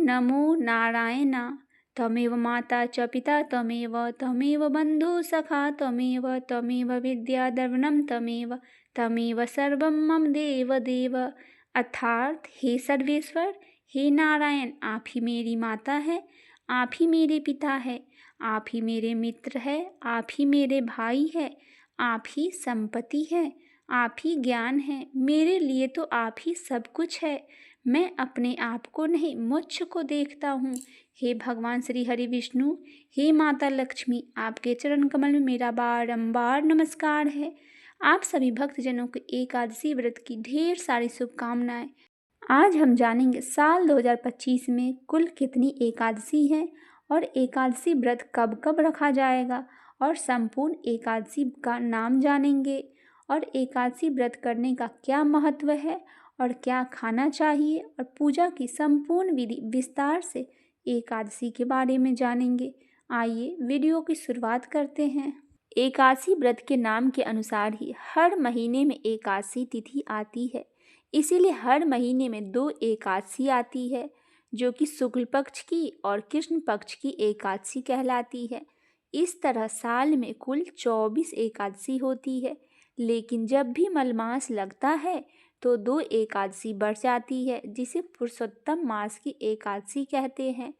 नमो नारायण। त्वमेव माता च पिता त्वमेव बन्धु सखा त्वमेव विद्या द्रविणं त्वमेव सर्वं मम देव। अर्थात हे सर्वेश्वर, हे नारायण, आप ही मेरी माता है, आप ही मेरे पिता है, आप ही मेरे मित्र है, आप ही मेरे भाई है, आप ही संपत्ति है, आप ही ज्ञान है। मेरे लिए तो आप ही सब कुछ है। मैं अपने आप को नहीं, मुझ को देखता हूँ। हे भगवान श्री हरि विष्णु, हे माता लक्ष्मी, आपके चरण कमल में मेरा बारंबार नमस्कार है। आप सभी भक्तजनों को एकादशी व्रत की ढेर सारी शुभकामनाएं। आज हम जानेंगे साल 2025 में कुल कितनी एकादशी हैं और एकादशी व्रत कब कब रखा जाएगा, और संपूर्ण एकादशी का नाम जानेंगे और एकादशी व्रत करने का क्या महत्व है और क्या खाना चाहिए, और पूजा की संपूर्ण विधि विस्तार से एकादशी के बारे में जानेंगे। आइए वीडियो की शुरुआत करते हैं। एकादशी व्रत के नाम के अनुसार ही हर महीने में एकादशी तिथि आती है, इसीलिए हर महीने में 2 एकादशी आती है, जो कि शुक्ल पक्ष की और कृष्ण पक्ष की एकादशी कहलाती है। इस तरह साल में कुल 24 एकादशी होती है, लेकिन जब भी मलमास लगता है तो 2 एकादशी बढ़ जाती है, जिसे पुरुषोत्तम मास की एकादशी कहते हैं।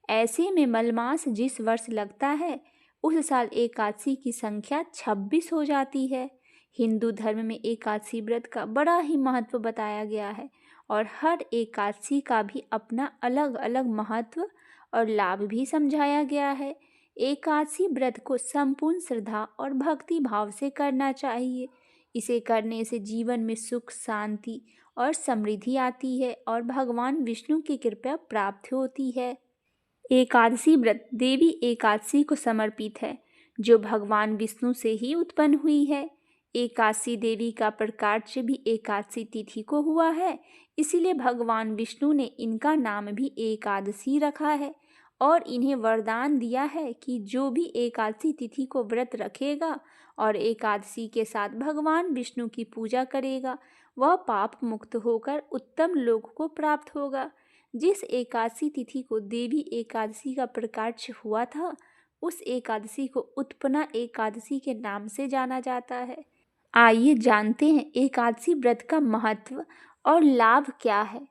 ऐसे में मलमास जिस वर्ष लगता है उस साल एकादशी की संख्या 26 हो जाती है। हिंदू धर्म में एकादशी व्रत का बड़ा ही महत्व बताया गया है और हर एकादशी का भी अपना अलग अलग महत्व और लाभ भी समझाया गया है। एकादशी व्रत को संपूर्ण श्रद्धा और भक्ति भाव से करना चाहिए। इसे करने से जीवन में सुख, शांति और समृद्धि आती है और भगवान विष्णु की कृपा प्राप्त होती है। एकादशी व्रत देवी एकादशी को समर्पित है, जो भगवान विष्णु से ही उत्पन्न हुई है। एकादशी देवी का प्रकाट्य भी एकादशी तिथि को हुआ है, इसीलिए भगवान विष्णु ने इनका नाम भी एकादशी रखा है और इन्हें वरदान दिया है कि जो भी एकादशी तिथि को व्रत रखेगा और एकादशी के साथ भगवान विष्णु की पूजा करेगा, वह पाप मुक्त होकर उत्तम लोक को प्राप्त होगा। जिस एकादशी तिथि को देवी एकादशी का प्रकाट्य हुआ था, उस एकादशी को उत्पन्ना एकादशी के नाम से जाना जाता है। आइए जानते हैं एकादशी व्रत का महत्व और लाभ क्या है।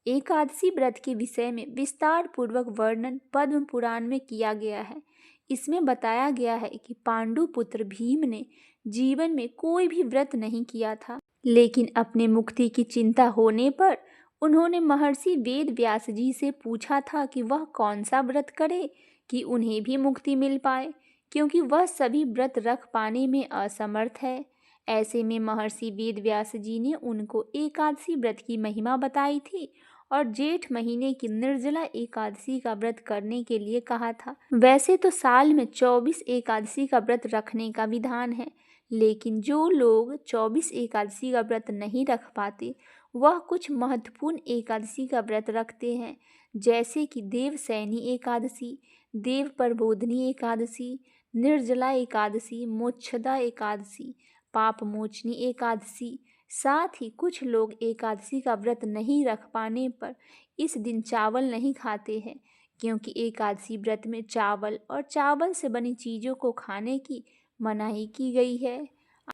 एकादशी व्रत के विषय में विस्तार पूर्वक वर्णन पद्म पुराण में किया गया है। इसमें बताया गया है कि पांडु पुत्र भीम ने जीवन में कोई भी व्रत नहीं किया था, लेकिन अपने मुक्ति की चिंता होने पर उन्होंने महर्षि वेद व्यास जी से पूछा था कि वह कौन सा व्रत करे कि उन्हें भी मुक्ति मिल पाए, क्योंकि वह सभी व्रत रख पाने में असमर्थ है। ऐसे में महर्षि वेद व्यास जी ने उनको एकादशी व्रत की महिमा बताई थी और जेठ महीने की निर्जला एकादशी का व्रत करने के लिए कहा था। वैसे तो साल में 24 एकादशी का व्रत रखने का विधान है, लेकिन जो लोग 24 एकादशी का व्रत नहीं रख पाते, वह कुछ महत्वपूर्ण एकादशी का व्रत रखते हैं, जैसे कि देवसैनी एकादशी, देव प्रबोधनी एकादशी, निर्जला एकादशी, मोक्षदा एकादशी, पाप मोचनी एकादशी। साथ ही कुछ लोग एकादशी का व्रत नहीं रख पाने पर इस दिन चावल नहीं खाते हैं, क्योंकि एकादशी व्रत में चावल और चावल से बनी चीज़ों को खाने की मनाही की गई है।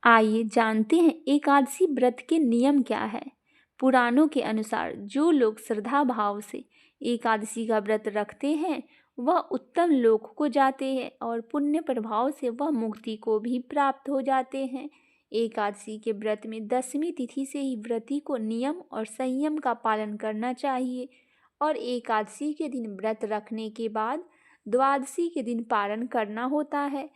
आइए जानते हैं एकादशी व्रत के नियम क्या है। पुराणों के अनुसार जो लोग श्रद्धा भाव से एकादशी का व्रत रखते हैं वह उत्तम लोक को जाते हैं और पुण्य प्रभाव से वह मुक्ति को भी प्राप्त हो जाते हैं। एकादशी के व्रत में 10वीं तिथि से ही व्रती को नियम और संयम का पालन करना चाहिए और एकादशी के दिन व्रत रखने के बाद द्वादशी के दिन पारण करना होता है।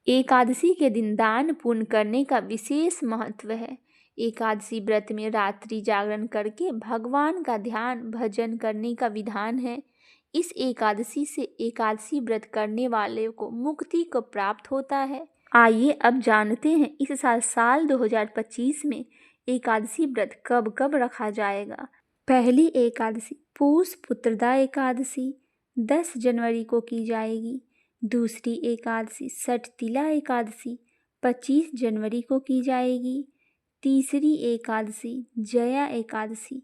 एकादशी के दिन दान पुण्य करने का विशेष महत्व है। एकादशी व्रत में रात्रि जागरण करके भगवान का ध्यान भजन करने का विधान है। इस एकादशी से एकादशी व्रत करने वाले को मुक्ति को प्राप्त होता है। आइए अब जानते हैं इस साल 2025 में एकादशी व्रत कब कब रखा जाएगा। पहली एकादशी पूष पुत्रदा एकादशी 10 जनवरी को की जाएगी। दूसरी एकादशी षठतिला एकादशी 25 जनवरी को की जाएगी। तीसरी एकादशी जया एकादशी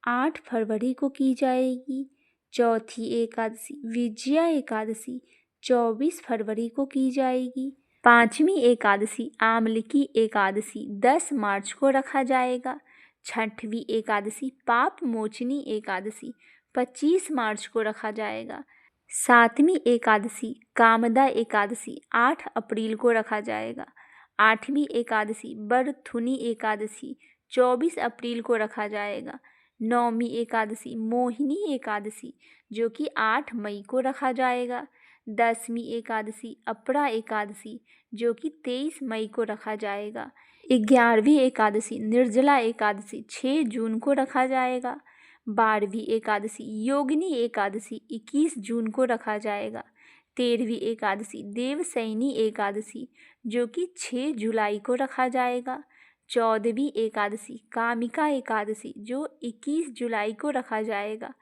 8 फरवरी को की जाएगी। चौथी एकादशी विजया एकादशी 24 फरवरी को की जाएगी। पांचवी एकादशी आमलकी एकादशी 10 मार्च को रखा जाएगा। छठवीं एकादशी पाप मोचनी एकादशी 25 मार्च को रखा जाएगा। सातवीं एकादशी कामदा एकादशी 8 अप्रैल को रखा जाएगा। आठवीं एकादशी बरथुनी एकादशी 24 अप्रैल को रखा जाएगा। नौवीं एकादशी मोहिनी एकादशी जो कि 8 मई को रखा जाएगा। 10वीं एकादशी अपरा एकादशी जो कि 23 मई को रखा जाएगा। 11वीं एकादशी निर्जला एकादशी 6 जून को रखा जाएगा। 12वीं एकादशी योगिनी एकादशी 21 जून को रखा जाएगा। 13वीं एकादशी देवसैनी एकादशी जो कि 6 जुलाई को रखा जाएगा। 14वीं एकादशी कामिका एकादशी जो 21 जुलाई को रखा जाएगा।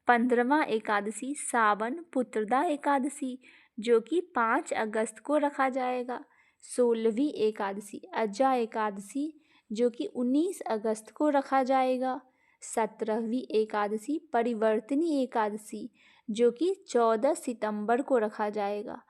15वां एकादशी सावन पुत्रदा एकादशी जो कि 5 अगस्त को रखा जाएगा। 16वीं एकादशी अज्जा एकादशी जो कि 19 अगस्त को रखा जाएगा। 17वीं एकादशी परिवर्तनी एकादशी जो कि 14 सितंबर को रखा जाएगा।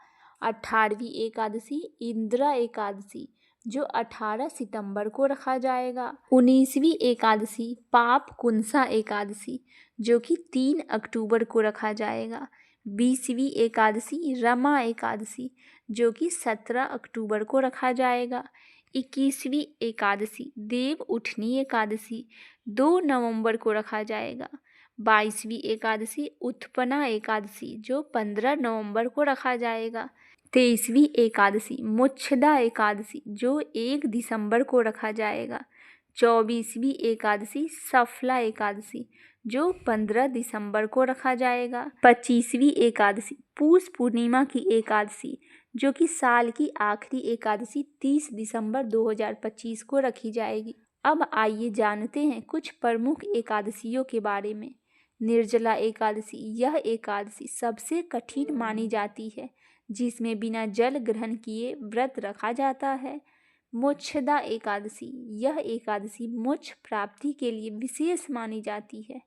18वीं एकादशी इंदिरा एकादशी जो 18 सितंबर को रखा जाएगा। 19वीं एकादशी पाप कुंसा एकादशी जो कि 3 अक्टूबर को रखा जाएगा। 20वीं एकादशी रमा एकादशी जो कि 17 अक्टूबर को रखा जाएगा। 21वीं एकादशी देव उठनी एकादशी 2 नवंबर को रखा जाएगा। 22वीं एकादशी उत्पन्ना एकादशी जो 15 नवंबर को रखा जाएगा। 23वीं एकादशी मोक्षदा एकादशी जो 1 दिसंबर को रखा जाएगा। 24वीं एकादशी सफला एकादशी जो 15 दिसंबर को रखा जाएगा। 25वीं एकादशी पूस पूर्णिमा की एकादशी जो कि साल की आखिरी एकादशी 30 दिसंबर 2025 को रखी जाएगी। अब आइए जानते हैं कुछ प्रमुख एकादशियों के बारे में। निर्जला एकादशी यह एकादशी सबसे कठिन मानी जाती है जिसमें बिना जल ग्रहण किए व्रत रखा जाता है। मोक्षदा एकादशी यह एकादशी मोक्ष प्राप्ति के लिए विशेष मानी जाती है।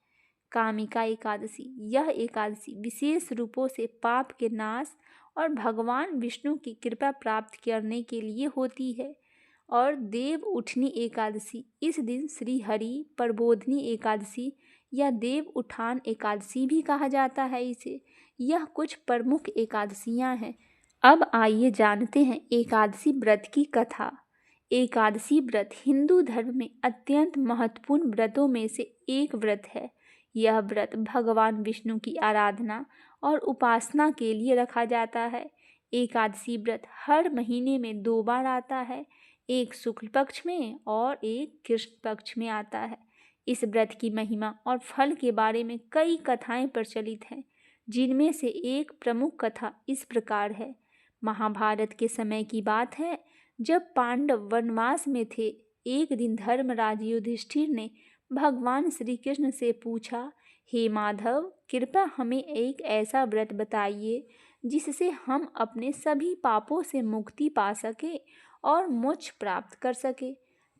कामिका एकादशी यह एकादशी विशेष रूपों से पाप के नाश और भगवान विष्णु की कृपा प्राप्त करने के लिए होती है। और देव उठनी एकादशी इस दिन श्री हरि प्रबोधनी एकादशी या देव उठान एकादशी भी कहा जाता है इसे। यह कुछ प्रमुख एकादशियां हैं। अब आइए जानते हैं एकादशी व्रत की कथा। एकादशी व्रत हिंदू धर्म में अत्यंत महत्वपूर्ण व्रतों में से एक व्रत है। यह व्रत भगवान विष्णु की आराधना और उपासना के लिए रखा जाता है। एकादशी व्रत हर महीने में 2 बार आता है, एक शुक्ल पक्ष में और एक कृष्ण पक्ष में आता है। इस व्रत की महिमा और फल के बारे में कई कथाएं प्रचलित हैं, जिनमें से एक प्रमुख कथा इस प्रकार है। महाभारत के समय की बात है, जब पांडव वनवास में थे। एक दिन धर्मराज युधिष्ठिर ने भगवान श्री कृष्ण से पूछा, हे माधव, कृपया हमें एक ऐसा व्रत बताइए जिससे हम अपने सभी पापों से मुक्ति पा सके और मोक्ष प्राप्त कर सके।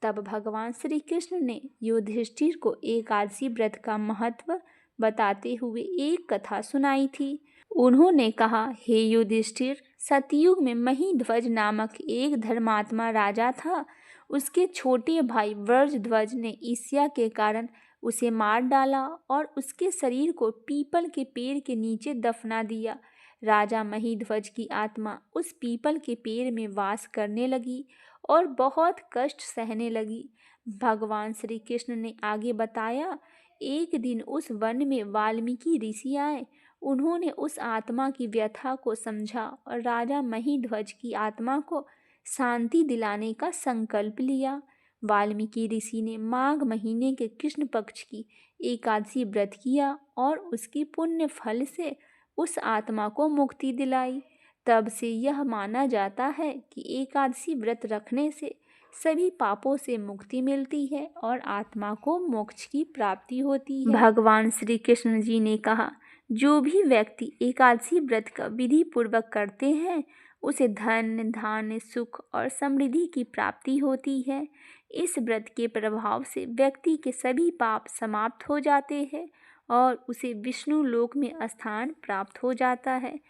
तब भगवान श्री कृष्ण ने युधिष्ठिर को एकादशी व्रत का महत्व बताते हुए एक कथा सुनाई थी। उन्होंने कहा, हे युधिष्ठिर, सतयुग में महीध्वज नामक एक धर्मात्मा राजा था। उसके छोटे भाई व्रजध्वज ने ईर्ष्या के कारण उसे मार डाला और उसके शरीर को पीपल के पेड़ के नीचे दफना दिया। राजा महीध्वज की आत्मा उस पीपल के पेड़ में वास करने लगी और बहुत कष्ट सहने लगी। भगवान श्री कृष्ण ने आगे बताया, एक दिन उस वन में वाल्मीकि ऋषि आए। उन्होंने उस आत्मा की व्यथा को समझा और राजा महीध्वज की आत्मा को शांति दिलाने का संकल्प लिया। वाल्मीकि ऋषि ने माघ महीने के कृष्ण पक्ष की एकादशी व्रत किया और उसकी पुण्य फल से उस आत्मा को मुक्ति दिलाई। तब से यह माना जाता है कि एकादशी व्रत रखने से सभी पापों से मुक्ति मिलती है और आत्मा को मोक्ष की प्राप्ति होती है। भगवान श्री कृष्ण जी ने कहा, जो भी व्यक्ति एकादशी व्रत का विधि पूर्वक करते हैं उसे धन, धान्य, सुख और समृद्धि की प्राप्ति होती है। इस व्रत के प्रभाव से व्यक्ति के सभी पाप समाप्त हो जाते हैं और उसे विष्णु लोक में स्थान प्राप्त हो जाता है।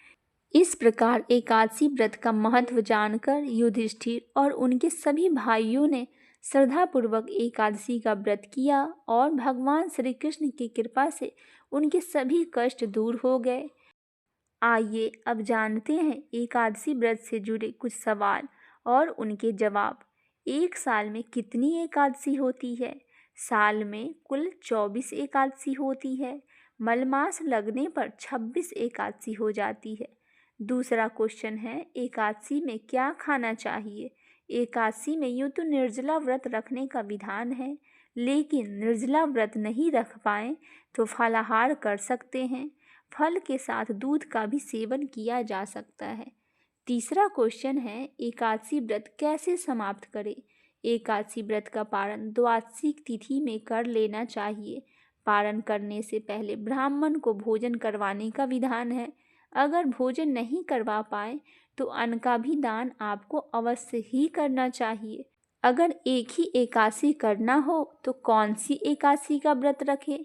इस प्रकार एकादशी व्रत का महत्व जानकर युधिष्ठिर और उनके सभी भाइयों ने श्रद्धापूर्वक एकादशी का व्रत किया और भगवान श्री कृष्ण की कृपा से उनके सभी कष्ट दूर हो गए। आइए अब जानते हैं एकादशी व्रत से जुड़े कुछ सवाल और उनके जवाब। एक साल में कितनी एकादशी होती है? साल में कुल 24 एकादशी होती है। मलमास लगने पर 26 एकादशी हो जाती है। दूसरा क्वेश्चन है, एकादशी में क्या खाना चाहिए? एकादशी में यूँ तो निर्जला व्रत रखने का विधान है, लेकिन निर्जला व्रत नहीं रख पाएँ तो फलाहार कर सकते हैं। फल के साथ दूध का भी सेवन किया जा सकता है। तीसरा क्वेश्चन है, एकादशी व्रत कैसे समाप्त करें? एकादशी व्रत का पारण द्वादशी तिथि में कर लेना चाहिए। पारण करने से पहले ब्राह्मण को भोजन करवाने का विधान है। अगर भोजन नहीं करवा पाए तो अन्न का भी दान आपको अवश्य ही करना चाहिए। अगर एक ही एकादशी करना हो तो कौन सी एकादशी का व्रत रखें?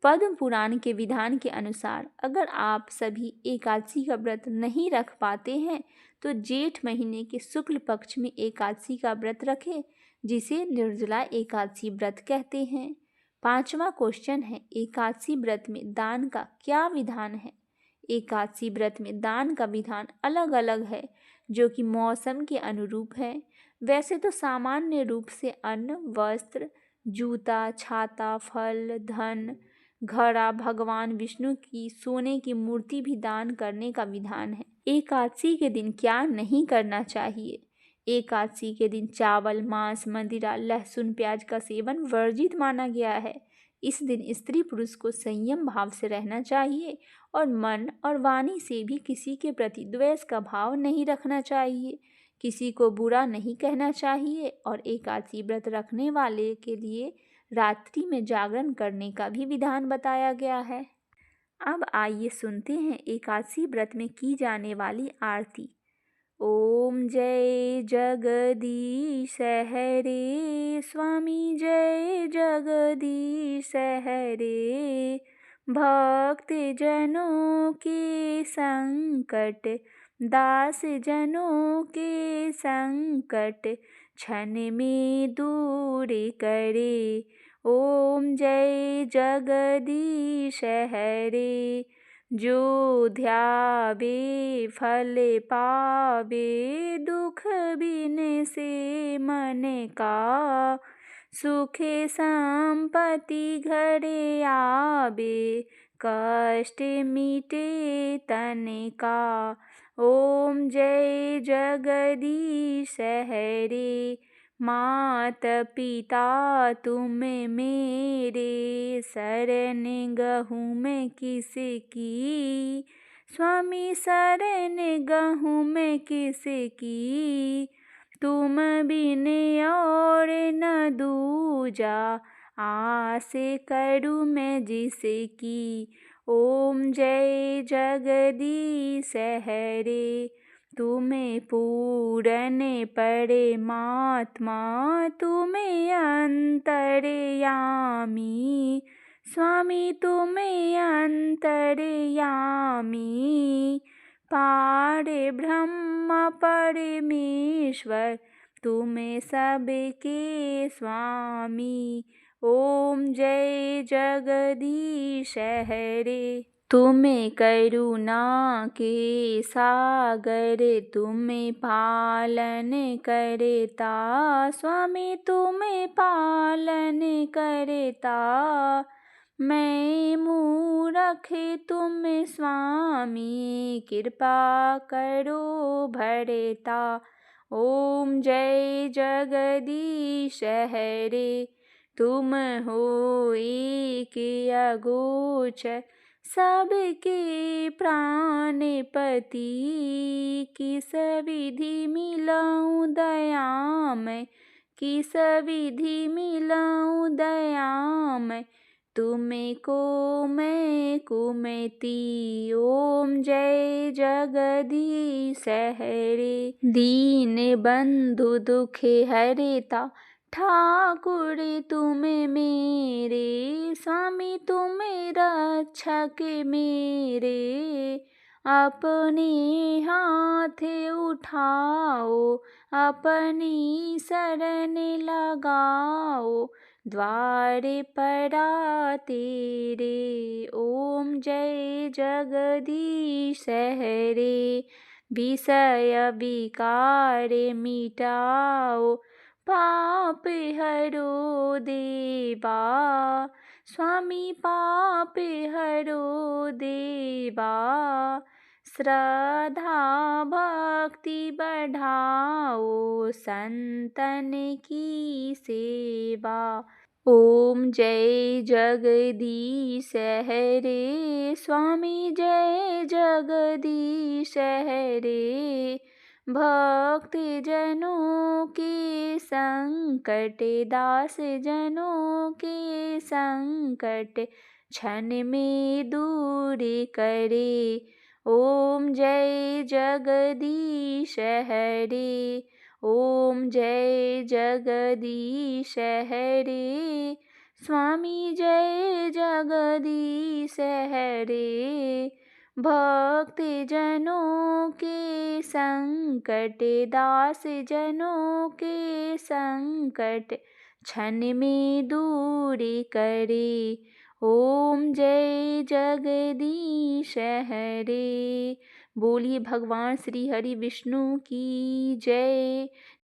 पद्म पुराण के विधान के अनुसार अगर आप सभी एकादशी का व्रत नहीं रख पाते हैं तो जेठ महीने के शुक्ल पक्ष में एकादशी का व्रत रखें, जिसे निर्जला एकादशी व्रत कहते हैं। पांचवा क्वेश्चन है, एकादशी व्रत में दान का क्या विधान है? एकादशी व्रत में दान का विधान अलग अलग है, जो कि मौसम के अनुरूप है। वैसे तो सामान्य रूप से अन्न, वस्त्र, जूता, छाता, फल, धन, घड़ा, भगवान विष्णु की सोने की मूर्ति भी दान करने का विधान है। एकादशी के दिन क्या नहीं करना चाहिए? एकादशी के दिन चावल, मांस, मदिरा, लहसुन, प्याज का सेवन वर्जित माना गया है। इस दिन स्त्री पुरुष को संयम भाव से रहना चाहिए और मन और वाणी से भी किसी के प्रति द्वेष का भाव नहीं रखना चाहिए। किसी को बुरा नहीं कहना चाहिए और एकादशी व्रत रखने वाले के लिए रात्रि में जागरण करने का भी विधान बताया गया है। अब आइए सुनते हैं एकादशी व्रत में की जाने वाली आरती। ओम जय जगदीश हरे, स्वामी जय जगदीश हरे। भक्त जनों के संकट, दास जनों के संकट, क्षण में दूर करे। ओम जय जगदीश हरे। जो ध्यावे फल पावे, दुख बिन से मन का। सुखे संपत्ति घरे आवे, कष्ट मिटे तन का। ओम जय जगदीश हरे। मात पिता तुम मेरे, शरण गहूँ मैं किसकी। स्वामी शरण गहूँ मैं किसकी। तुम बिन और न दूजा, आस करूँ मैं जिसकी। ओम जय जगदीश हरे। तुम्हें पूरन परमात्मा, तुम्हें अंतर्यामी। स्वामी तुम्हें अंतर्यामी। पार ब्रह्म परमेश्वर, तुम्हें सबके स्वामी। ओम जय जगदीश हरे। तुम्हें करुणा के सागर, तुम्हें पालन करता। स्वामी तुम्हें पालन करता। मैं मूरख तुम स्वामी, कृपा करो भरता। ओम जय जगदीश हरे। तुम हो एक अगोचर, सबके प्राणपति। किस विधि मिलाऊं दयामय, किस विधि मिलाऊं दयामय। तुम्हें को मैं कुमति। ओम जय जगदीश हरे। दीन बंधु दुख हरता, ठाकुर तुम मेरे, स्वामी तुम रक्षक मेरे, अपने हाथ उठाओ, अपनी शरण लगाओ, द्वार पड़ा तेरे। ओम जय जगदीश हरे, विषय विकार मिटाओ, पाप हरो देवा, स्वामी पाप हरो देवा, श्रद्धा भक्ति बढ़ाओ, संतन की सेवा। ओम जय जगदीश हरे, स्वामी जय जगदीश हरे, भक्त जनों के संकट, दास जनों के संकट, क्षण में दूर करे। ओम जय जगदीश हरे, ओम जय जगदीश हरे, स्वामी जय जगदीश हरे, भक्त जनों के संकट, दास जनों के संकट, क्षण में दूर करे। ओम जय जगदीश हरे। बोलिए भगवान श्री हरि विष्णु की जय।